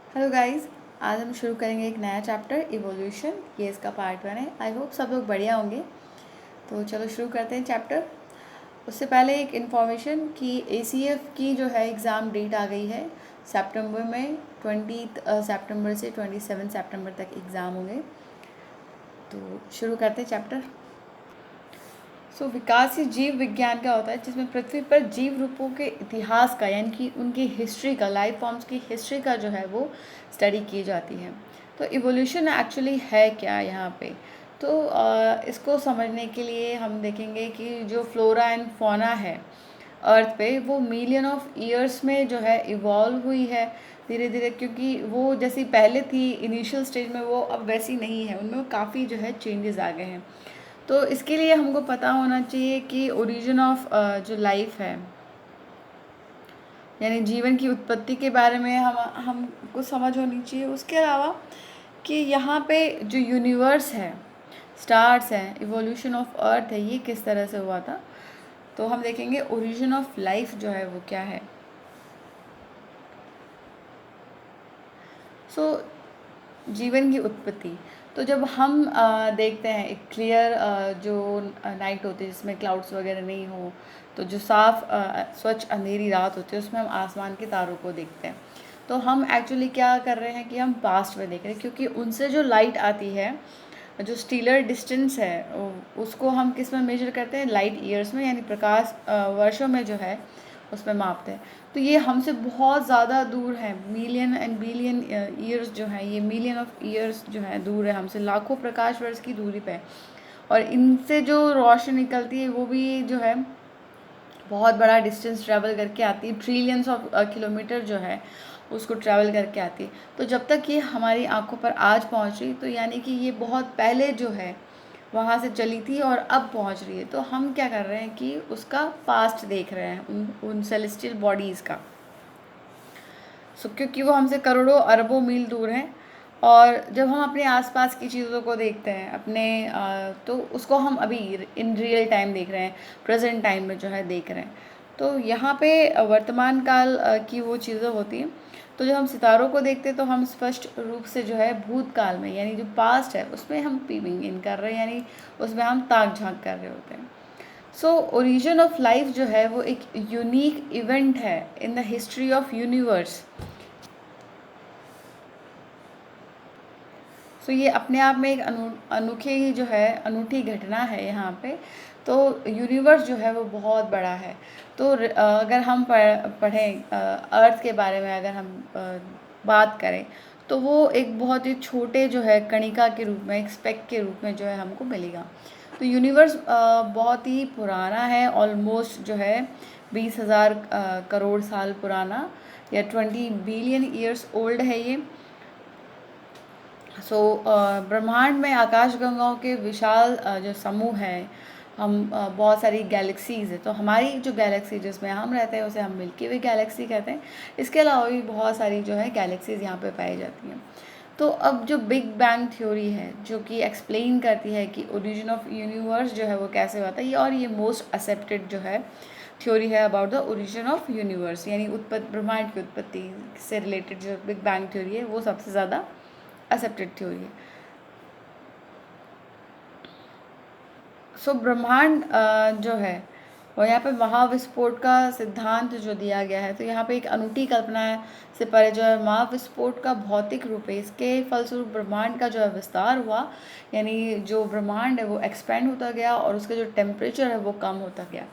Hello guys. आज हम शुरू करेंगे एक नया चैप्टर इवोल्यूशन। ये इसका पार्ट 1 है। आई होप सब लोग बढ़िया होंगे। तो चलो शुरू करते हैं चैप्टर। उससे पहले एक इन्फॉर्मेशन कि ACF की जो है एग्ज़ाम डेट आ गई है सितंबर में। 20 सितंबर से 27 सितंबर तक एग्ज़ाम होंगे। तो शुरू करते हैं चैप्टर। विकास ही जीव विज्ञान का होता है, जिसमें पृथ्वी पर जीव रूपों के इतिहास का यानी कि उनकी हिस्ट्री का, लाइफ फॉर्म्स की हिस्ट्री का जो है वो स्टडी की जाती है। तो इवोल्यूशन एक्चुअली है क्या यहाँ पे? तो इसको समझने के लिए हम देखेंगे कि जो फ्लोरा एंड फौना है अर्थ पे, वो मिलियन ऑफ ईयर्स में जो है इवॉल्व हुई है धीरे धीरे, क्योंकि वो जैसी पहले थी इनिशियल स्टेज में वो अब वैसी नहीं है, उनमें काफ़ी जो है चेंजेस आ गए हैं। तो इसके लिए हमको पता होना चाहिए कि ओरिजिन ऑफ जो लाइफ है, यानी जीवन की उत्पत्ति के बारे में हमको समझ होनी चाहिए। उसके अलावा कि यहाँ पे जो यूनिवर्स है, स्टार्स हैं, इवोल्यूशन ऑफ अर्थ है, ये किस तरह से हुआ था। तो हम देखेंगे ओरिजिन ऑफ लाइफ जो है वो क्या है। सो जीवन की उत्पत्ति। तो जब हम देखते हैं एक क्लियर जो नाइट होती है जिसमें क्लाउड्स वगैरह नहीं हो, तो जो साफ़ स्वच्छ अंधेरी रात होती है, उसमें हम आसमान के तारों को देखते हैं। तो हम एक्चुअली क्या कर रहे हैं कि हम पास्ट में देख रहे हैं, क्योंकि उनसे जो लाइट आती है, जो स्टीलर डिस्टेंस है, उसको हम किस में मेजर करते हैं? लाइट ईयर्स में, यानी प्रकाश वर्षों में जो है उसमें मापते हैं। तो ये हमसे बहुत ज़्यादा दूर है, मिलियन एंड बिलियन ईयर्स जो है, ये मिलियन ऑफ ईयर्स जो है दूर है हमसे, लाखों प्रकाश वर्ष की दूरी पे है। और इनसे जो रोशनी निकलती है वो भी जो है बहुत बड़ा डिस्टेंस ट्रैवल करके आती है, ट्रिलियंस ऑफ किलोमीटर जो है उसको ट्रैवल करके आती है। तो जब तक ये हमारी आंखों पर आज पहुंच रही, तो यानी कि ये बहुत पहले जो है वहाँ से चली थी और अब पहुँच रही है। तो हम क्या कर रहे हैं कि उसका पास्ट देख रहे हैं, उन सेलेस्टियल बॉडीज़ का। क्योंकि वो हमसे करोड़ों अरबों मील दूर हैं। और जब हम अपने आसपास की चीज़ों को देखते हैं अपने तो उसको हम अभी इन रियल टाइम देख रहे हैं, प्रेजेंट टाइम में जो है देख रहे हैं। तो यहाँ पे वर्तमान काल की वो चीज़ें होती हैं। तो जब हम सितारों को देखते हैं तो हम स्पष्ट रूप से जो है भूतकाल में, यानी जो पास्ट है उसमें हम पीविंग इन कर रहे हैं, यानी उसमें हम ताक झांक कर रहे होते हैं। ओरिजिन ऑफ लाइफ जो है वो एक यूनिक इवेंट है in the history of universe. ये अपने आप में एक अनोखी जो है अनूठी घटना है यहाँ पे। तो यूनिवर्स जो है वो बहुत बड़ा है। तो अगर हम पढ़ें अर्थ के बारे में, अगर हम बात करें, तो वो एक बहुत ही छोटे जो है कणिका के रूप में, एक स्पेक के रूप में जो है हमको मिलेगा। तो यूनिवर्स बहुत ही पुराना है, ऑलमोस्ट जो है 20,000 करोड़ साल पुराना, या 20 बिलियन ईयर्स ओल्ड है ये। ब्रह्मांड में आकाशगंगाओं के विशाल जो समूह है, हम बहुत सारी गैलेक्सीज़ है। तो हमारी जो गैलेक्सी जिसमें हम रहते हैं उसे हम मिल्की वे गैलेक्सी कहते हैं। इसके अलावा भी बहुत सारी जो है गैलेक्सीज़ यहाँ पे पाई जाती हैं। तो अब जो बिग बैंग थ्योरी है, जो कि एक्सप्लेन करती है कि ओरिजिन ऑफ यूनिवर्स जो है वो कैसे हुआ था, ये और ये मोस्ट एक्सेप्टेड जो है थ्योरी है about the origin of universe, यानी ब्रह्मांड की उत्पत्ति से रिलेटेड जो बिग बैंग थ्योरी है वो सबसे ज़्यादा एक्सेप्टेड थ्योरी है। ब्रह्मांड जो है वो यहाँ पे महाविस्फोट का सिद्धांत जो दिया गया है, तो यहाँ पे एक अनूठी कल्पना से परे जो है महाविस्फोट का भौतिक रूप है। इसके फलस्वरूप ब्रह्मांड का जो है विस्तार हुआ, यानी जो ब्रह्मांड है वो एक्सपेंड होता गया और उसका जो टेम्परेचर है वो कम होता गया।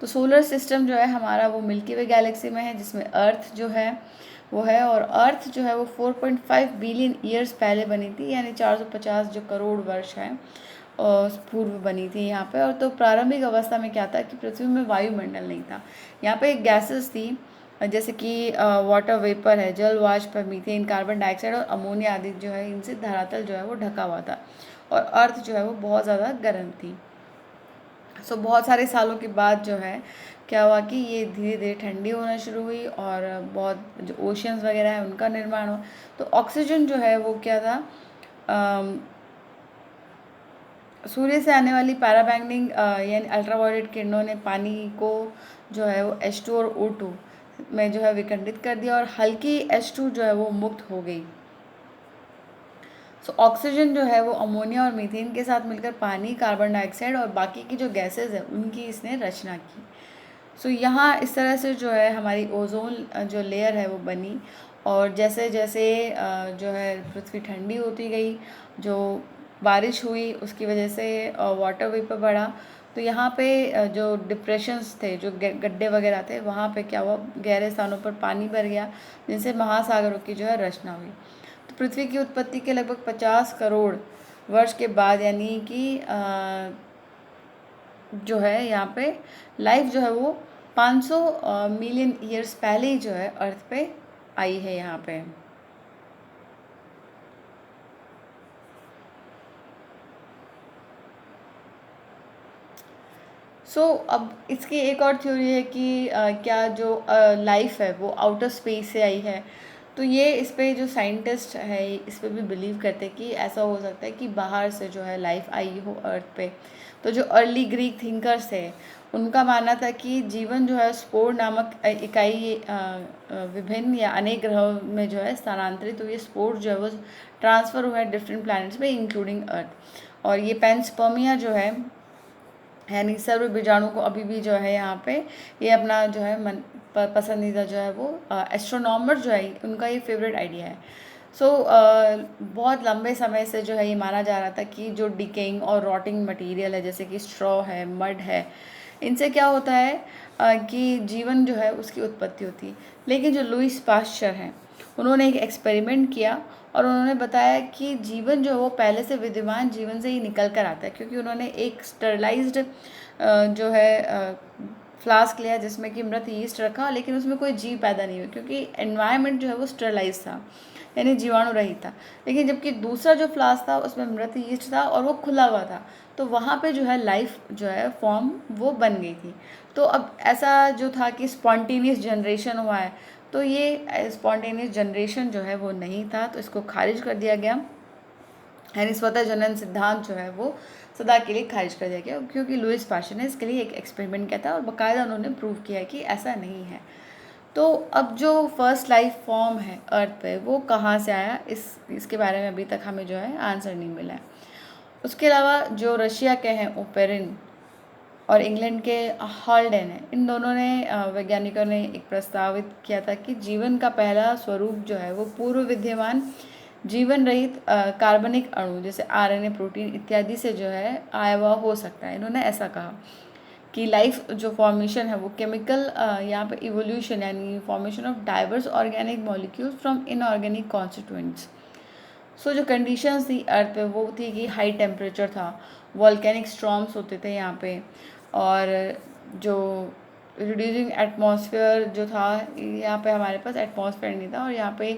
तो सोलर सिस्टम जो है हमारा वो मिल्की वे गैलेक्सी में है, जिसमें अर्थ जो है वो है। और अर्थ जो है वो 4.5 बिलियन ईयर्स पहले बनी थी, यानी 450 जो करोड़ वर्ष है पूर्व बनी थी यहाँ पे। और तो प्रारंभिक अवस्था में क्या था कि पृथ्वी में वायुमंडल नहीं था, यहाँ पे गैसेस थी, जैसे कि वाटर वेपर है, जल वाष्प है, मीथेन, कार्बन डाइऑक्साइड और अमोनिया आदि जो है, इनसे धरातल जो है वो ढका हुआ था और अर्थ जो है वो बहुत ज़्यादा गर्म थी। बहुत सारे सालों के बाद जो है क्या हुआ कि ये धीरे धीरे ठंडी होना शुरू हुई और बहुत जो ओशियंस वगैरह है उनका निर्माण हुआ। तो ऑक्सीजन जो है वो क्या था, सूर्य से आने वाली पैराबैंगनिंग यानी अल्ट्रावायलेट किरणों ने पानी को जो है वो H2 और O2 में जो है विखंडित कर दिया और हल्की H2 जो है वो मुक्त हो गई। सो ऑक्सीजन जो है वो अमोनिया और मीथेन के साथ मिलकर पानी, कार्बन डाइऑक्साइड और बाकी की जो गैसेज है उनकी इसने रचना की। सो यहाँ इस तरह से जो है हमारी ओजोन जो लेयर है वो बनी। और जैसे जैसे जो है पृथ्वी ठंडी होती गई, जो बारिश हुई उसकी वजह से वाटर वेपर बढ़ा, तो यहाँ पे जो डिप्रेशंस थे, जो गड्ढे वगैरह थे, वहाँ पे क्या हुआ, गहरे स्थानों पर पानी भर गया, जिनसे महासागरों की जो है रचना हुई। तो पृथ्वी की उत्पत्ति के लगभग 50 करोड़ वर्ष के बाद, यानी कि जो है यहाँ पे लाइफ जो है वो 500 मिलियन ईयर्स पहले ही जो है अर्थ पे आई है यहाँ पे। अब इसकी एक और थ्योरी है कि क्या जो लाइफ है वो आउटर स्पेस से आई है। तो ये इस पे जो साइंटिस्ट है इस पे भी बिलीव करते हैं कि ऐसा हो सकता है कि बाहर से जो है लाइफ आई हो अर्थ पे। तो जो अर्ली ग्रीक थिंकर्स थे उनका मानना था कि जीवन जो है स्पोर नामक इकाई विभिन्न या अनेक ग्रहों में जो है स्थानांतरित हुई। स्पोर जो है वो ट्रांसफ़र हुआ है डिफरेंट प्लैनेट्स पे इंक्लूडिंग अर्थ। और ये पेंस्पर्मिया जो है यानी सर्व बीजाणु को अभी भी जो है यहाँ पे ये अपना जो है मन पसंदीदा जो है वो एस्ट्रोनॉमर जो है उनका ये फेवरेट आइडिया है। बहुत लंबे समय से जो है ये माना जा रहा था कि जो डिकेइंग और रॉटिंग मटेरियल है जैसे कि स्ट्रॉ है, मड है, इनसे क्या होता है कि जीवन जो है उसकी उत्पत्ति होती है। लेकिन जो लुईस पाश्चर हैं उन्होंने एक एक्सपेरिमेंट किया और उन्होंने बताया कि जीवन जो है वो पहले से विद्यमान जीवन से ही निकल कर आता है, क्योंकि उन्होंने एक स्टरलाइज्ड जो है फ्लास्क लिया जिसमें कि मृत यीस्ट रखा, लेकिन उसमें कोई जीव पैदा नहीं हुई क्योंकि एनवायरनमेंट जो है वो स्टरलाइज था, यानी जीवाणु रहित था। लेकिन जबकि दूसरा जो फ्लास्क था उसमें मृत यीस्ट था और वो खुला हुआ था, तो वहाँ पे जो है लाइफ जो है फॉर्म वो बन गई थी। तो अब ऐसा जो था कि स्पॉन्टेनियस जनरेशन हुआ है, तो ये स्पॉन्टेनियस जनरेशन जो है वो नहीं था, तो इसको खारिज कर दिया गया, यानी स्वतः जनन सिद्धांत जो है वो सदा के लिए खारिज कर दिया गया, क्योंकि लुईस पाश्चर ने इसके लिए एक एक्सपेरिमेंट किया था और बाकायदा उन्होंने प्रूव किया कि ऐसा नहीं है। तो अब जो फर्स्ट लाइफ फॉर्म है अर्थ पे वो कहाँ से आया, इसके बारे में अभी तक हमें जो है आंसर नहीं मिला है। उसके अलावा जो रशिया के हैं ओपेरिन और इंग्लैंड के हॉल्डेन है, इन दोनों ने वैज्ञानिकों ने एक प्रस्तावित किया था कि जीवन का पहला स्वरूप जो है वो पूर्व विद्यमान जीवन रहित कार्बनिक अणु जैसे आरएनए, प्रोटीन इत्यादि से जो है आया हुआ हो सकता है। इन्होंने ऐसा कहा कि लाइफ जो फॉर्मेशन है वो केमिकल यहाँ पे इवोल्यूशन यानी formation of diverse organic molecules from inorganic constituents. जो कंडीशंस थी अर्थ पे वो थी कि हाई टेम्परेचर था, वॉल्केनिक स्टॉर्म्स होते थे यहाँ पे, और जो रिड्यूसिंग एटमॉस्फेयर जो था, यहाँ पे हमारे पास एटमॉस्फेयर नहीं था और यहाँ पे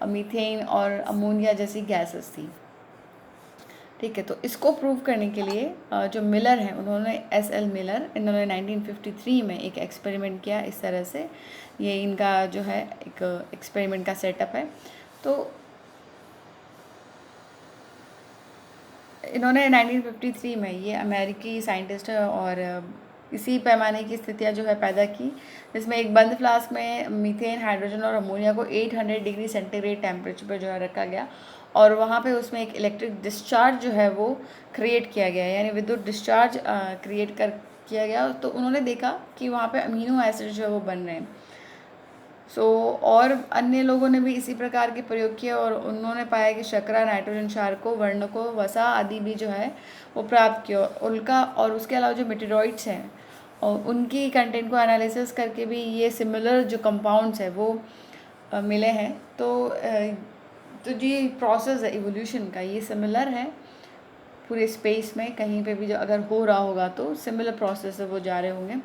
मीथेन और अमोनिया जैसी गैसेस थी। ठीक है, तो इसको प्रूव करने के लिए जो मिलर हैं उन्होंने एस.एल. मिलर, इन्होंने 1953 में एक एक्सपेरिमेंट किया इस तरह से। ये इनका जो है एक एक्सपेरिमेंट का सेटअप है। तो इन्होंने 1953 में, ये अमेरिकी साइंटिस्ट है, और इसी पैमाने की स्थितियाँ जो है पैदा की, जिसमें एक बंद फ्लास्क में मीथेन, हाइड्रोजन और अमोनिया को 800 डिग्री सेंटीग्रेड टेम्परेचर पर जो है रखा गया, और वहाँ पे उसमें एक इलेक्ट्रिक डिस्चार्ज जो है वो क्रिएट किया गया, यानी विद्युत डिस्चार्ज क्रिएट किया गया। तो उन्होंने देखा कि वहाँ पे अमीनो एसिड जो है वो बन रहे हैं। और अन्य लोगों ने भी इसी प्रकार के प्रयोग किए और उन्होंने पाया कि शर्करा, नाइट्रोजन क्षारकों, वर्णकों, वसा आदि भी जो है वो प्राप्त किया। उनका और उसके अलावा जो मेटेरॉइड्स हैं और उनकी कंटेंट को एनालिसिस करके भी ये सिमिलर जो कंपाउंड्स है वो मिले हैं। तो ये प्रोसेस है इवोल्यूशन का, ये सिमिलर है पूरे स्पेस में, कहीं पे भी जो अगर हो रहा होगा तो सिमिलर प्रोसेस से वो जा रहे होंगे।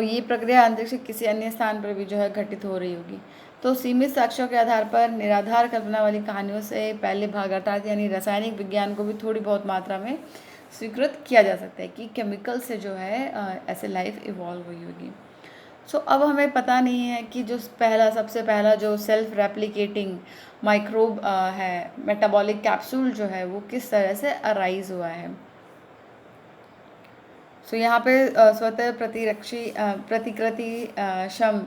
ये प्रक्रिया अंतरिक्ष के किसी अन्य स्थान पर भी जो है घटित हो रही होगी। तो सीमित साक्ष्यों के आधार पर निराधार कल्पना वाली कहानियों से पहले भाग अर्थात यानी रासायनिक विज्ञान को भी थोड़ी बहुत मात्रा में स्वीकृत किया जा सकता है कि केमिकल से जो है ऐसे लाइफ इवॉल्व हुई होगी। अब हमें पता नहीं है कि जो सबसे पहला जो सेल्फ रेप्लिकेटिंग माइक्रोब है, मेटाबॉलिक कैप्सूल जो है वो किस तरह से अराइज हुआ है। सो यहाँ पे स्वतः प्रतिकृति क्षम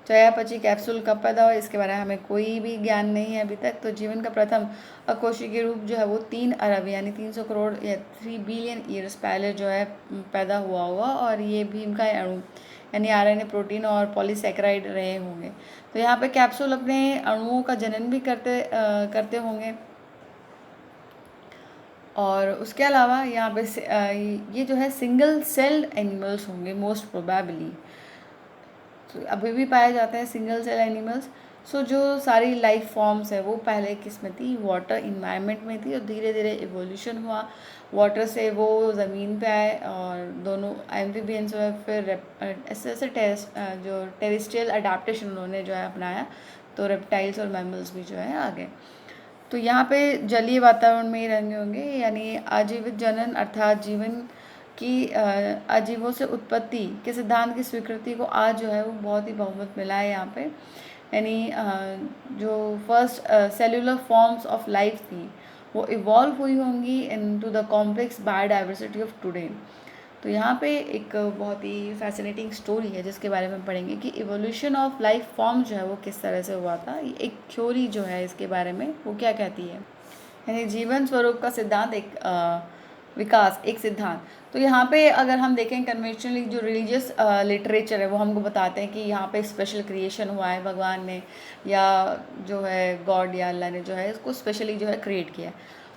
चयापचय कैप्सूल कब पैदा हुआ, इसके बारे में हमें कोई भी ज्ञान नहीं है अभी तक। तो जीवन का प्रथम अकोशिकीय रूप जो है वो 3 अरब यानी 300 करोड़ या 3 बिलियन ईयर्स पहले जो है पैदा हुआ और ये भीम का अणु यानी आरएनए प्रोटीन और पॉलीसेकेराइड रहे होंगे। तो यहाँ पे कैप्सूल अपने अणुओं का जनन भी करते होंगे। और उसके अलावा यहाँ पे ये जो है सिंगल सेल्ड एनिमल्स होंगे मोस्ट प्रोबेबली। तो अभी भी पाए जाते हैं सिंगल सेल एनिमल्स। सो जो सारी लाइफ फॉर्म्स है वो पहले किस में थी, वाटर इन्वायरमेंट में थी और धीरे धीरे इवोल्यूशन हुआ, वाटर से वो ज़मीन पे आए और दोनों एम्फीबियंस हुए, फिर ऐसे ऐसे जो टेरेस्ट्रियल अडाप्टेशन उन्होंने जो है अपनाया, तो रेप्टाइल्स और मैमल्स भी जो है आ गए। तो यहाँ पे जलीय वातावरण में ही रहेंगे होंगे, यानी आजीवित जनन अर्थात जीवन की अजीवों से उत्पत्ति के सिद्धांत की स्वीकृति को आज जो है वो बहुत ही बहुमत मिला है यहाँ पे। यानी जो first cellular forms of life थी वो इवॉल्व हुई होंगी into the complex biodiversity of today. तो यहाँ पे एक बहुत ही फैसिनेटिंग स्टोरी है जिसके बारे में पढ़ेंगे कि इवोल्यूशन ऑफ लाइफ फॉर्म जो है वो किस तरह से हुआ था। एक थ्योरी जो है इसके बारे में वो क्या कहती है, यानी जीवन स्वरूप का सिद्धांत, एक विकास, एक सिद्धांत। तो यहाँ पे अगर हम देखें कन्वेंशनली जो रिलीजियस लिटरेचर है वो हमको बताते हैं कि यहाँ पे स्पेशल क्रिएशन हुआ है भगवान ने, या जो है गॉड या अल्लाह ने जो है इसको स्पेशली जो है क्रिएट किया।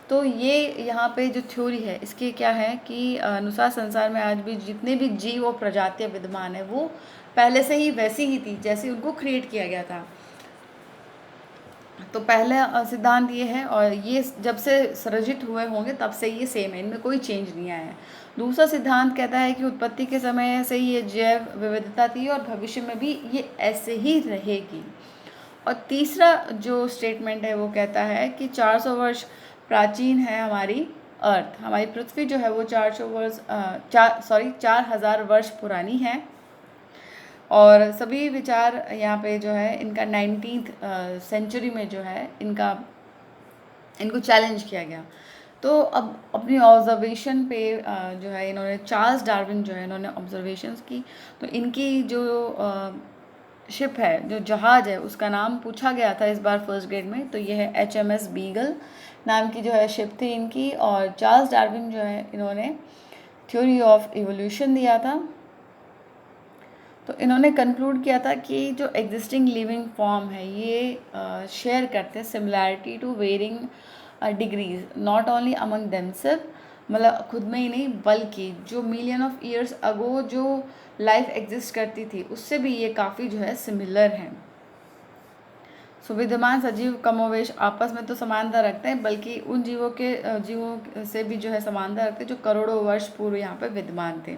तो ये यहाँ पे जो थ्योरी है इसकी क्या है कि अनुसार संसार में आज भी जितने भी जीव और प्रजातियाँ विद्यमान है वो पहले से ही वैसी ही थी जैसे उनको क्रिएट किया गया था। तो पहला सिद्धांत ये है और ये जब से सृजित हुए होंगे तब से ये सेम है, इनमें कोई चेंज नहीं आया है। दूसरा सिद्धांत कहता है कि उत्पत्ति के समय से ही ये जैव विविधता थी और भविष्य में भी ये ऐसे ही रहेगी। और तीसरा जो स्टेटमेंट है वो कहता है कि 400 वर्ष प्राचीन है हमारी अर्थ, हमारी पृथ्वी जो है वो 4000 वर्ष पुरानी है। और सभी विचार यहाँ पे जो है इनका 19th सेंचुरी में जो है इनको चैलेंज किया गया। तो अब अपनी ऑब्जर्वेशन पे जो है इन्होंने चार्ल्स डार्विन जो है इन्होंने ऑब्जर्वेशंस की। तो इनकी जो शिप है, जो जहाज़ है, उसका नाम पूछा गया था इस बार फर्स्ट ग्रेड में। तो ये है HMS बीगल नाम की जो है शिप थी इनकी। और चार्ल्स डार्विन जो है इन्होंने थ्योरी ऑफ इवोल्यूशन दिया था। तो इन्होंने कंक्लूड किया था कि जो एग्जिस्टिंग लिविंग फॉर्म है ये शेयर करते हैं similarity to varying degrees not only among themself, मतलब खुद में ही नहीं बल्कि जो मिलियन ऑफ ईयर्स अगो जो लाइफ एग्जिस्ट करती थी उससे भी ये काफ़ी जो है सिमिलर हैं। सो विद्यमान सजीव कमोवेश आपस में तो समानता रखते हैं बल्कि उन जीवों से भी जो है समानता रखते हैं जो करोड़ों वर्ष पूर्व यहाँ पर विद्यमान थे।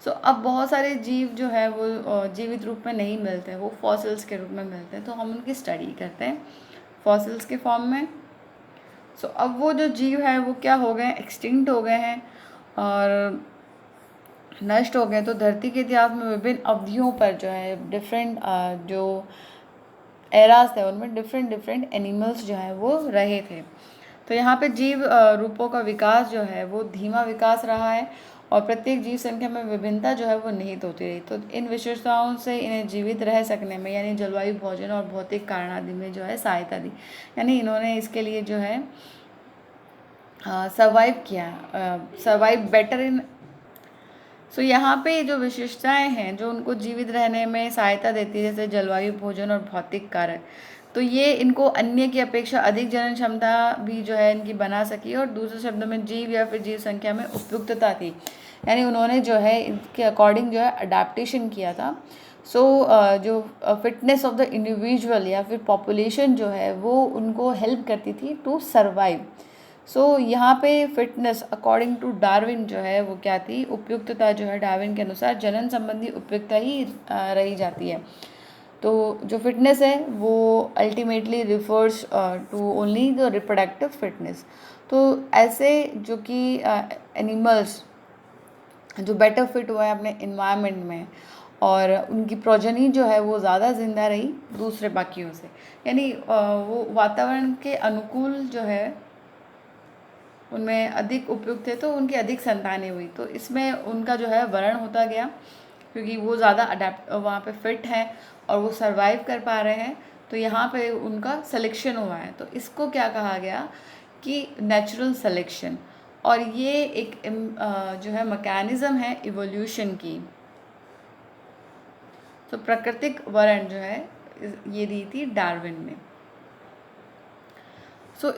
सो अब बहुत सारे जीव जो है वो जीवित रूप में नहीं मिलते हैं, वो फॉसिल्स के रूप में मिलते हैं। तो हम उनकी स्टडी करते हैं फॉसिल्स के फॉर्म में। सो अब वो जो जीव है वो क्या हो गए, एक्सटिंक्ट हो गए हैं और नष्ट हो गए। तो धरती के इतिहास में विभिन्न अवधियों पर जो है डिफरेंट जो एराज थे उनमें डिफरेंट एनिमल्स जो है वो रहे थे। तो यहाँ पे जीव रूपों का विकास जो है वो धीमा विकास रहा है और प्रत्येक जीव संख्या में विभिन्नता जो है वो निहित होती रही। तो इन विशेषताओं से इन्हें जीवित रह सकने में यानी जलवायु, भोजन और भौतिक कारण आदि में जो है सहायता दी। यानी इन्होंने इसके लिए जो है सर्वाइव बेटर इन। सो यहाँ पे जो विशेषताएं हैं जो उनको जीवित रहने में सहायता देती है जैसे जलवायु, भोजन और भौतिक कारक, तो ये इनको अन्य की अपेक्षा अधिक जनन क्षमता भी जो है इनकी बना सकी। और दूसरे शब्दों में जीव या फिर जीव संख्या में उपयुक्तता थी, यानी उन्होंने जो है इनके अकॉर्डिंग जो है अडाप्टेशन किया था। सो जो फिटनेस ऑफ द इंडिविजुअल या फिर पॉपुलेशन जो है वो उनको हेल्प करती थी टू सर्वाइव। सो यहाँ पे फिटनेस अकॉर्डिंग टू डार्विन जो है वो क्या थी, उपयुक्तता जो है डार्विन के अनुसार जनन संबंधी उपयुक्तता ही रही जाती है। तो जो फिटनेस है वो ultimately refers to only the reproductive fitness. तो ऐसे जो कि एनिमल्स जो बेटर फिट हुआ है अपने इन्वायरमेंट में और उनकी प्रोजनी जो है वो ज़्यादा जिंदा रही दूसरे बाकियों से, यानी वो वातावरण के अनुकूल जो है उनमें अधिक उपयुक्त थे तो उनकी अधिक संतानें हुई। तो इसमें उनका जो है वर्ण होता गया, क्योंकि वो ज़्यादा अडेप्ट वहाँ पे फिट हैं और वो सर्वाइव कर पा रहे हैं, तो यहाँ पे उनका सिलेक्शन हुआ है। तो इसको क्या कहा गया कि नेचुरल सिलेक्शन। और ये एक जो है मैकेनिज़्म है इवोल्यूशन की। तो प्राकृतिक वर्ण जो है ये दी थी डार्विन ने।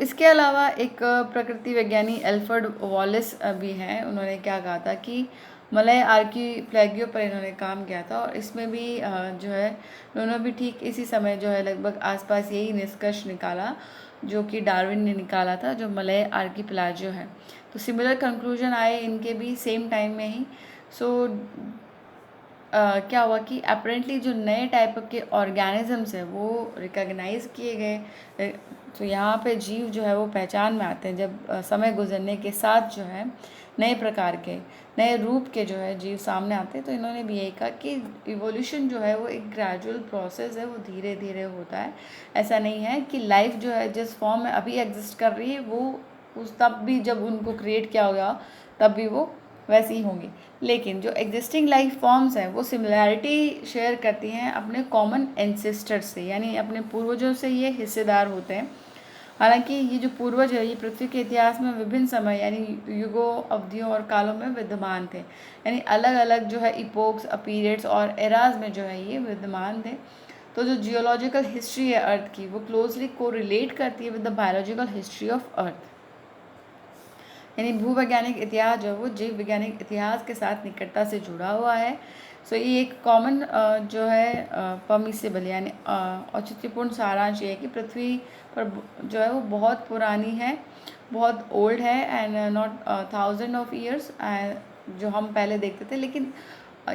इसके अलावा एक प्रकृति विज्ञानी एल्फ्रेड वॉलेस भी हैं। उन्होंने क्या कहा था कि मलय आर्किपेलागो पर इन्होंने काम किया था, और इसमें भी जो है उन्होंने भी ठीक इसी समय जो है लगभग आसपास यही निष्कर्ष निकाला जो कि डार्विन ने निकाला था, जो मलय आर्किपेलागो है। तो सिमिलर कंक्लूजन आए इनके भी सेम टाइम में ही। क्या हुआ कि अपेरेंटली जो नए टाइप के ऑर्गेनिजम्स हैं वो रिकॉग्नाइज किए गए। तो यहाँ पे जीव जो है वो पहचान में आते हैं जब समय गुजरने के साथ जो है नए प्रकार के नए रूप के जो है जीव सामने आते हैं। तो इन्होंने भी यही कहा कि इवोल्यूशन जो है वो एक ग्रेजुअल प्रोसेस है, वो धीरे धीरे होता है। ऐसा नहीं है कि लाइफ जो है जिस फॉर्म में अभी एग्जिस्ट कर रही है वो उस तब भी जब उनको क्रिएट किया होगा तब भी वो वैसी ही होंगी। लेकिन जो एग्जिस्टिंग लाइफ फॉर्म्स हैं वो सिमिलैरिटी शेयर करती हैं अपने कॉमन एंसेस्टर से, यानी अपने पूर्वजों से ये हिस्सेदार होते हैं। हालांकि ये जो पूर्वज है ये पृथ्वी के इतिहास में विभिन्न समय यानी युगों, अवधियों और कालों में विद्यमान थे, यानी अलग अलग जो है इपोक्स, पीरियड्स और एराज में जो है ये विद्यमान थे। तो जो जियोलॉजिकल हिस्ट्री है अर्थ की वो क्लोजली को रिलेट करती है with the biological history of earth, यानी भूवैज्ञानिक इतिहास जो है वो जीव वैज्ञानिक इतिहास के साथ निकटता से जुड़ा हुआ है। ये एक कॉमन जो है परमिसिबल यानी औचित्यपूर्ण सारांश ये है कि पृथ्वी पर जो है वो बहुत पुरानी है, बहुत ओल्ड है, and not thousand of years जो हम पहले देखते थे, लेकिन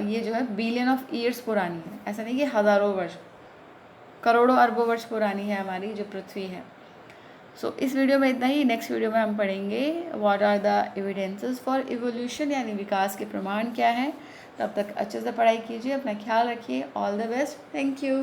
ये जो है बिलियन ऑफ ईयर्स पुरानी है। ऐसा नहीं कि हज़ारों वर्ष, करोड़ों अरबों वर्ष पुरानी है हमारी जो पृथ्वी है। इस वीडियो में इतना ही। नेक्स्ट वीडियो में हम पढ़ेंगे what are the evidences for evolution, यानी विकास के प्रमाण क्या हैं। तब तक अच्छे से पढ़ाई कीजिए, अपना ख्याल रखिए। All the best, thank you.